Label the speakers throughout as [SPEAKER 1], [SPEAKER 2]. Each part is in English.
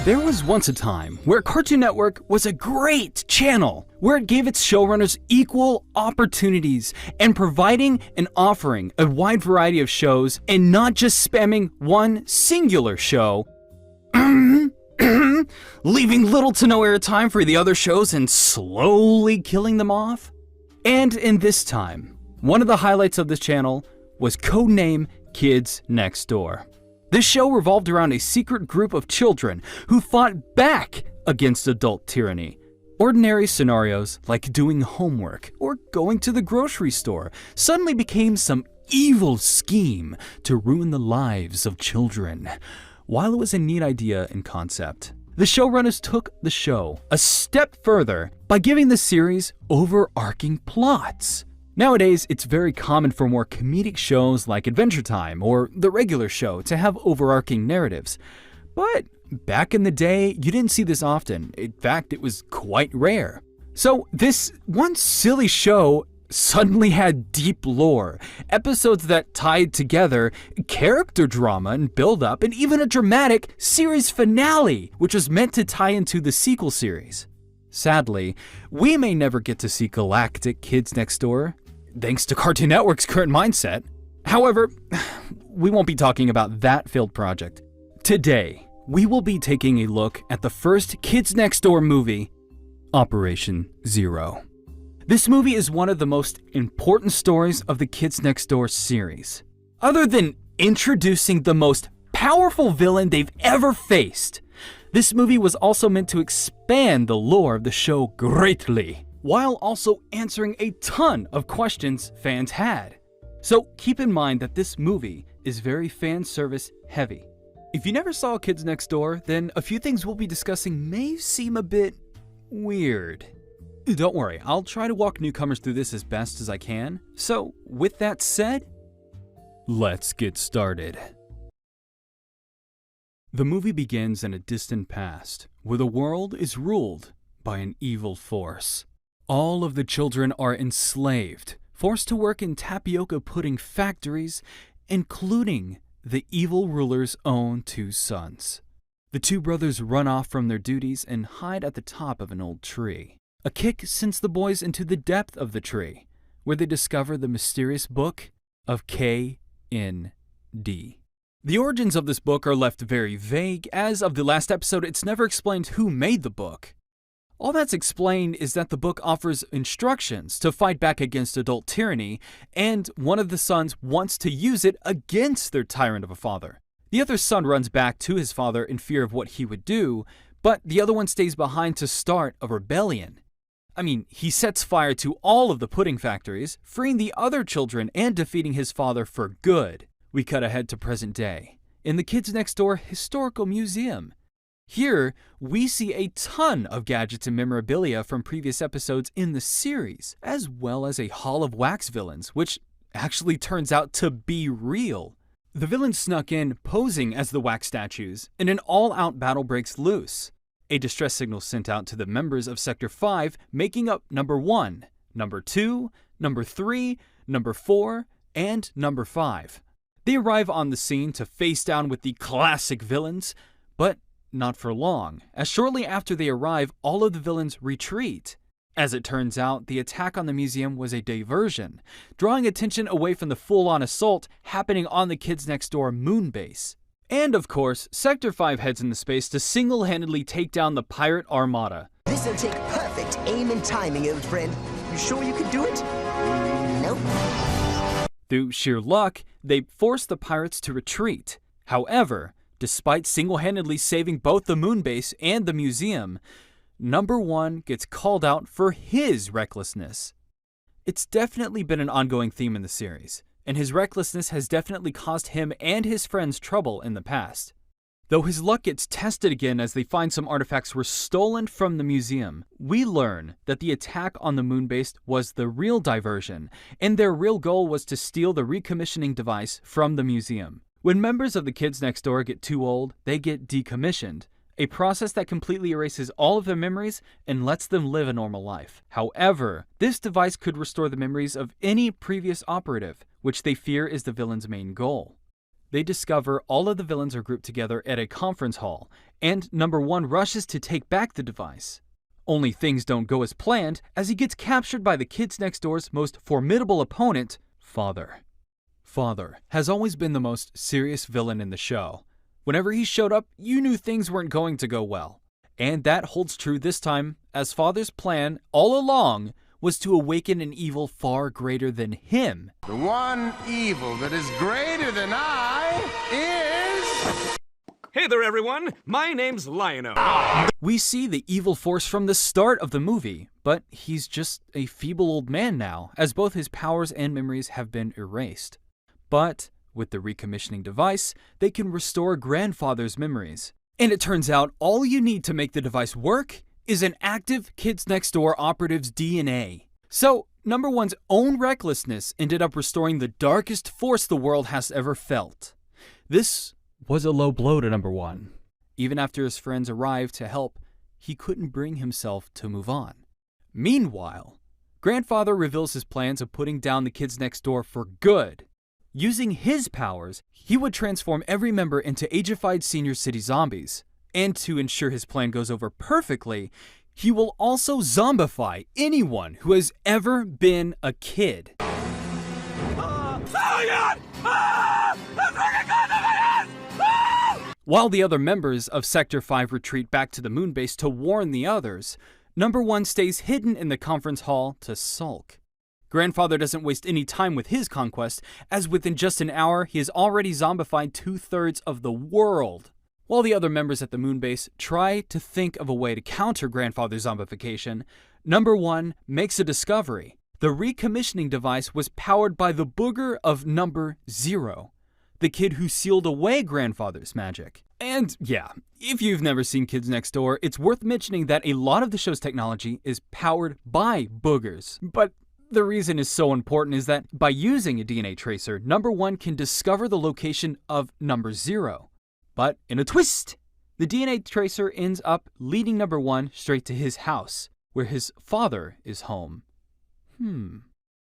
[SPEAKER 1] There was once a time where Cartoon Network was a great channel, where it gave its showrunners equal opportunities and providing and offering a wide variety of shows and not just spamming one singular show, leaving little to no airtime for the other shows and slowly killing them off. And in this time, one of the highlights of this channel was codename Kids Next Door. This show revolved around a secret group of children who fought back against adult tyranny. Ordinary scenarios like doing homework or going to the grocery store suddenly became some evil scheme to ruin the lives of children. While it was a neat idea and concept, the showrunners took the show a step further by giving the series overarching plots. Nowadays, it's very common for more comedic shows like Adventure Time or The Regular Show to have overarching narratives. But back in the day, you didn't see this often. In fact, it was quite rare. So this one silly show suddenly had deep lore, episodes that tied together, character drama and build-up, and even a dramatic series finale, which was meant to tie into the sequel series. Sadly, we may never get to see Galactic Kids Next Door, thanks to Cartoon Network's current mindset. However, we won't be talking about that failed project. Today, we will be taking a look at the first Kids Next Door movie, Operation Z.E.R.O. This movie is one of the most important stories of the Kids Next Door series. Other than introducing the most powerful villain they've ever faced, this movie was also meant to expand the lore of the show greatly, while also answering a ton of questions fans had. So keep in mind that this movie is very fan service heavy. If you never saw Kids Next Door, then a few things we'll be discussing may seem a bit weird. Don't worry, I'll try to walk newcomers through this as best as I can. So with that said, let's get started. The movie begins in a distant past, where the world is ruled by an evil force. All of the children are enslaved, forced to work in tapioca pudding factories, including the evil ruler's own two sons. The two brothers run off from their duties and hide at the top of an old tree. A kick sends the boys into the depth of the tree, where they discover the mysterious book of K.N.D. The origins of this book are left very vague, as of the last episode it's never explained who made the book. All that's explained is that the book offers instructions to fight back against adult tyranny, and one of the sons wants to use it against their tyrant of a father. The other son runs back to his father in fear of what he would do, but the other one stays behind to start a rebellion. I mean, he sets fire to all of the pudding factories, freeing the other children and defeating his father for good. We cut ahead to present day, in the Kids Next Door Historical Museum. Here, we see a ton of gadgets and memorabilia from previous episodes in the series, as well as a hall of wax villains, which actually turns out to be real. The villains snuck in posing as the wax statues, and an all-out battle breaks loose. A distress signal sent out to the members of Sector 5, making up number 1, number 2, number 3, number 4, and number 5. They arrive on the scene to face down with the classic villains, but not for long, as shortly after they arrive, all of the villains retreat. As it turns out, the attack on the museum was a diversion, drawing attention away from the full-on assault happening on the Kids Next Door moon base. And of course, Sector 5 heads into space to single-handedly take down the pirate armada.
[SPEAKER 2] This'll take perfect aim and timing, old friend. You sure you can do it? Nope.
[SPEAKER 1] Through sheer luck, they force the pirates to retreat. However, despite single-handedly saving both the moon base and the museum, Number 1 gets called out for his recklessness. It's definitely been an ongoing theme in the series, and his recklessness has definitely caused him and his friends trouble in the past. Though his luck gets tested again as they find some artifacts were stolen from the museum, we learn that the attack on the moon base was the real diversion, and their real goal was to steal the recommissioning device from the museum. When members of the Kids Next Door get too old, they get decommissioned, a process that completely erases all of their memories and lets them live a normal life. However, this device could restore the memories of any previous operative, which they fear is the villain's main goal. they discover all of the villains are grouped together at a conference hall, and number 1 rushes to take back the device. Only things don't go as planned as he gets captured by the kids next door's most formidable opponent, Father. Father has always been the most serious villain in the show. Whenever he showed up, you knew things weren't going to go well. And that holds true this time, as Father's plan all along was to awaken an evil far greater than him.
[SPEAKER 3] The one evil that is greater than I is...
[SPEAKER 4] Hey there, everyone. My name's Lion-O.
[SPEAKER 1] We see the evil force from the start of the movie, but he's just a feeble old man now, as both his powers and memories have been erased. But with the recommissioning device, they can restore Grandfather's memories. And it turns out all you need to make the device work is an active Kids Next Door operative's DNA. So, number 1's own recklessness ended up restoring the darkest force the world has ever felt. This was a low blow to number 1. Even after his friends arrived to help, he couldn't bring himself to move on. Meanwhile, Grandfather reveals his plans of putting down the Kids Next Door for good. Using his powers, he would transform every member into ageified senior city zombies. And to ensure his plan goes over perfectly, he will also zombify anyone who has ever been a kid. While the other members of Sector 5 retreat back to the moon base to warn the others, number 1 stays hidden in the conference hall to sulk. Grandfather doesn't waste any time with his conquest, as within just an hour, he has already zombified 2/3 of the world. While the other members at the moon base try to think of a way to counter Grandfather's zombification, number 1 makes a discovery. The recommissioning device was powered by the booger of number 0, the kid who sealed away Grandfather's magic. And yeah, if you've never seen Kids Next Door, it's worth mentioning that a lot of the show's technology is powered by boogers. But the reason is so important is that by using a DNA tracer, number 1 can discover the location of number 0. But in a twist, the DNA tracer ends up leading number 1 straight to his house, where his father is home.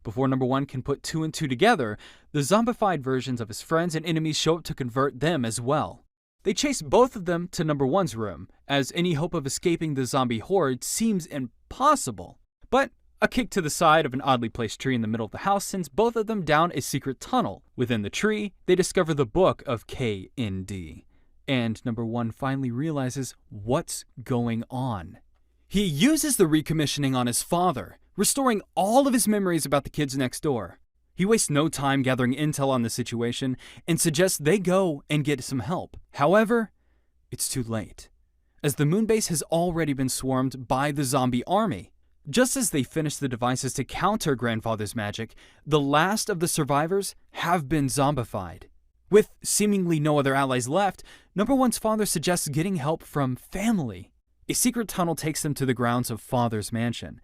[SPEAKER 1] Before number 1 can put 2 and 2 together, the zombified versions of his friends and enemies show up to convert them as well. They chase both of them to number 1's room, as any hope of escaping the zombie horde seems impossible. But a kick to the side of an oddly placed tree in the middle of the house sends both of them down a secret tunnel. Within the tree, they discover the book of KND. And number 1 finally realizes what's going on. He uses the recommissioning on his father, restoring all of his memories about the kids next door. He wastes no time gathering intel on the situation and suggests they go and get some help. However, it's too late, as the moonbase has already been swarmed by the zombie army. Just as they finish the devices to counter Grandfather's magic, the last of the survivors have been zombified. With seemingly no other allies left, number 1's father suggests getting help from family. A secret tunnel takes them to the grounds of Father's mansion,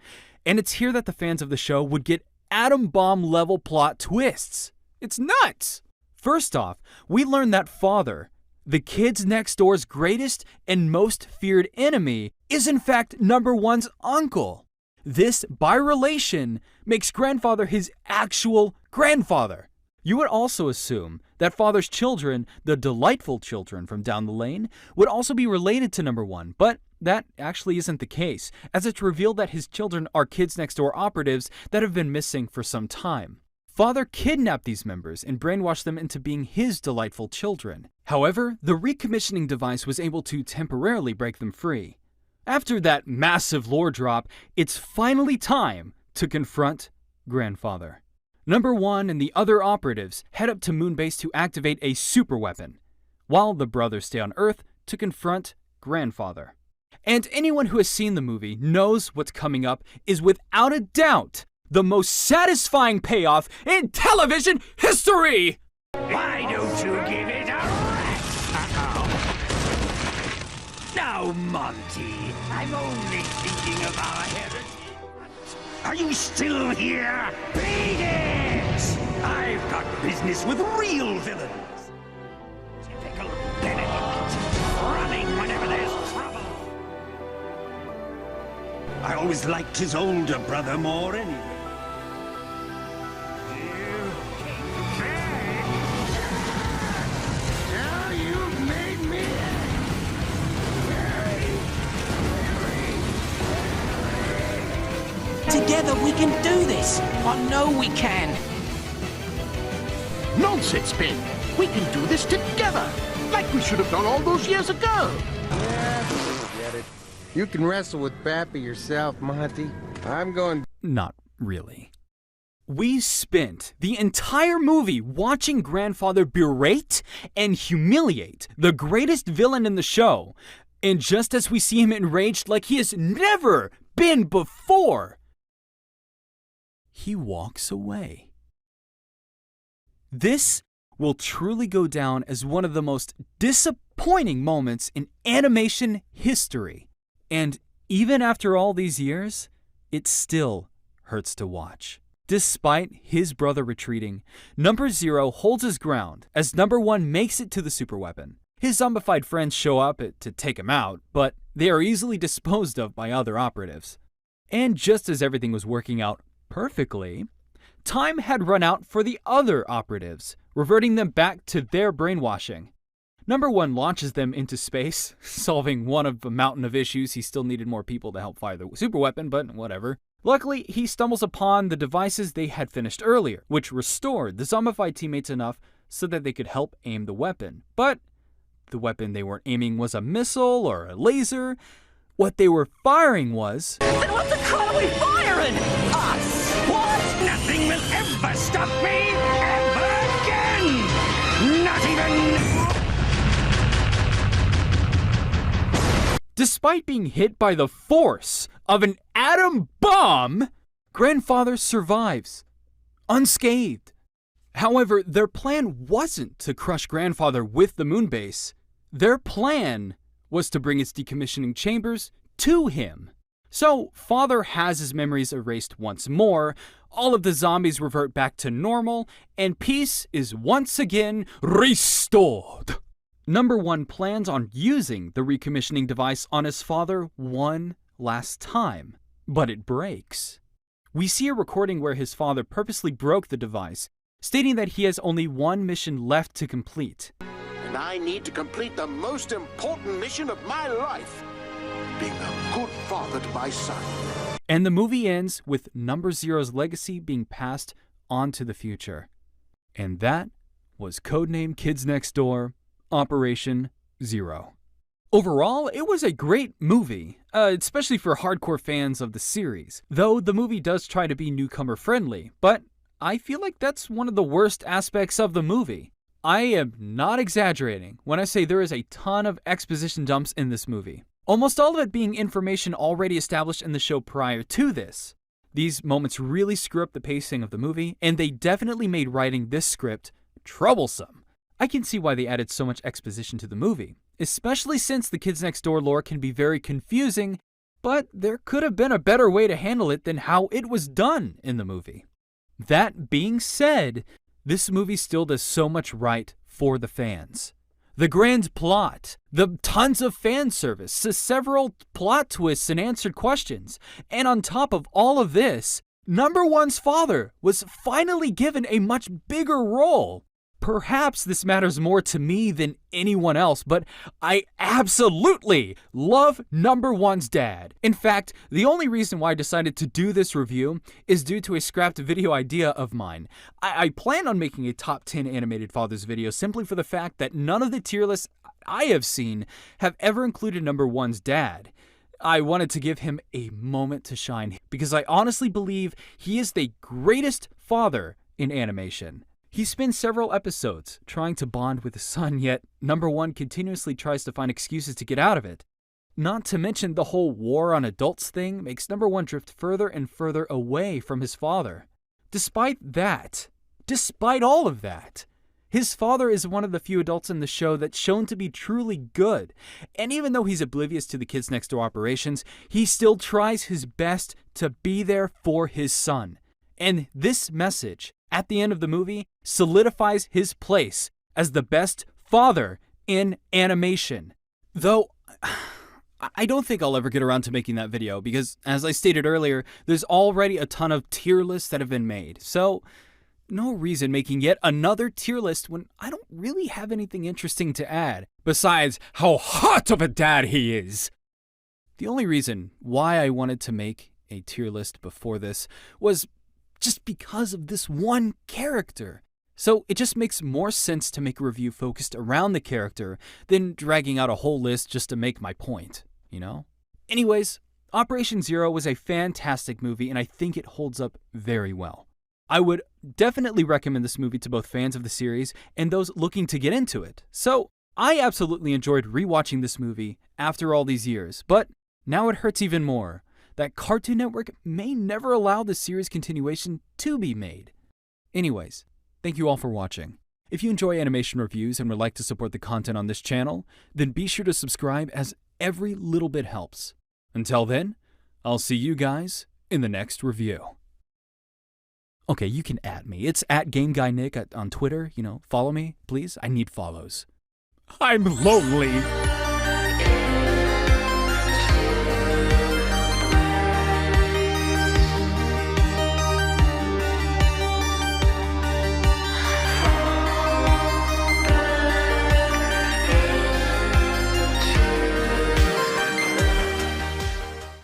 [SPEAKER 1] and it's here that the fans of the show would get atom bomb level plot twists. It's nuts! First off, we learn that Father, the kids next door's greatest and most feared enemy, is in fact number 1's uncle. This, by relation, makes Grandfather his actual grandfather. You would also assume that Father's children, the delightful children from down the lane, would also be related to number 1, but that actually isn't the case, as it's revealed that his children are kids next door operatives that have been missing for some time. Father kidnapped these members and brainwashed them into being his delightful children. However, the recommissioning device was able to temporarily break them free. After that massive lore drop, it's finally time to confront Grandfather. Number 1 and the other operatives head up to Moonbase to activate a super weapon, while the brothers stay on Earth to confront Grandfather. And anyone who has seen the movie knows what's coming up is without a doubt the most satisfying payoff in television history!
[SPEAKER 5] Why don't you give it a rest? Now, Monty, I'm only thinking of our heritage. Are you still here? Beat it! I've got business with real villains. Typical Benedict, running whenever there's trouble. I always liked his older brother more anyway. You came back.
[SPEAKER 6] Together we can do this. I know we can.
[SPEAKER 7] Nonsense, Ben. We can do this together. Like we should have done all those years ago.
[SPEAKER 3] Yeah, forget it. You can wrestle with Pappy yourself, Monty. I'm going...
[SPEAKER 1] Not really. We spent the entire movie watching Grandfather berate and humiliate the greatest villain in the show. And just as we see him enraged like he has never been before, he walks away. This will truly go down as one of the most disappointing moments in animation history. And even after all these years, it still hurts to watch. Despite his brother retreating, Number Zero holds his ground as Number One makes it to the superweapon. His zombified friends show up to take him out, but they are easily disposed of by other operatives. And just as everything was working out perfectly, time had run out for the other operatives, reverting them back to their brainwashing. Number One launches them into space, solving one of a mountain of issues. He still needed more people to help fire the superweapon, but whatever. Luckily, he stumbles upon the devices they had finished earlier, which restored the zombified teammates enough so that they could help aim the weapon. But the weapon they weren't aiming was a missile or a laser. What they were firing was...
[SPEAKER 6] Then what the crap are we firing? Us! What?
[SPEAKER 5] Nothing will ever stop me ever again! Not even...
[SPEAKER 1] Despite being hit by the force of an atom bomb, Grandfather survives, unscathed. However, their plan wasn't to crush Grandfather with the moon base. Their plan was to bring its decommissioning chambers to him. So, Father has his memories erased once more, all of the zombies revert back to normal, and peace is once again restored. Number One plans on using the recommissioning device on his father one last time, but it breaks. We see a recording where his father purposely broke the device, stating that he has only one mission left to complete.
[SPEAKER 7] And I need to complete the most important mission of my life. Being a good father to my son.
[SPEAKER 1] And the movie ends with Number Zero's legacy being passed on to the future. And that was codename Kids Next Door, Operation Z.E.R.O. Overall, it was a great movie, especially for hardcore fans of the series, though the movie does try to be newcomer friendly, but I feel like that's one of the worst aspects of the movie. I am not exaggerating when I say there is a ton of exposition dumps in this movie, almost all of it being information already established in the show prior to this. These moments really screw up the pacing of the movie, and they definitely made writing this script troublesome. I can see why they added so much exposition to the movie, especially since the Kids Next Door lore can be very confusing, but there could have been a better way to handle it than how it was done in the movie. That being said, this movie still does so much right for the fans. The grand plot, the tons of fan service, the several plot twists and answered questions, and on top of all of this, Number One's father was finally given a much bigger role. Perhaps this matters more to me than anyone else, but I absolutely love Number One's dad. In fact, the only reason why I decided to do this review is due to a scrapped video idea of mine. I plan on making a top 10 animated fathers video simply for the fact that none of the tier lists I have seen have ever included Number One's dad. I wanted to give him a moment to shine because I honestly believe he is the greatest father in animation. He spends several episodes trying to bond with his son, yet Number One continuously tries to find excuses to get out of it. Not to mention the whole war on adults thing makes Number One drift further and further away from his father. Despite all of that, his father is one of the few adults in the show that's shown to be truly good. And even though he's oblivious to the Kids Next Door operations, he still tries his best to be there for his son. And this message, at the end of the movie, solidifies his place as the best father in animation. Though, I don't think I'll ever get around to making that video because, as I stated earlier, there's already a ton of tier lists that have been made. So, no reason making yet another tier list when I don't really have anything interesting to add, besides how hot of a dad he is. The only reason why I wanted to make a tier list before this was just because of this one character. So it just makes more sense to make a review focused around the character than dragging out a whole list just to make my point, you know? Anyways, Operation Zero was a fantastic movie, and I think it holds up very well. I would definitely recommend this movie to both fans of the series and those looking to get into it. So I absolutely enjoyed rewatching this movie after all these years, but now it hurts even more that Cartoon Network may never allow the series continuation to be made. Anyways, thank you all for watching. If you enjoy animation reviews and would like to support the content on this channel, then be sure to subscribe as every little bit helps. Until then, I'll see you guys in the next review. Okay, you can @ me. It's @GameGuyNick on Twitter. Follow me, please. I need follows. I'm lonely.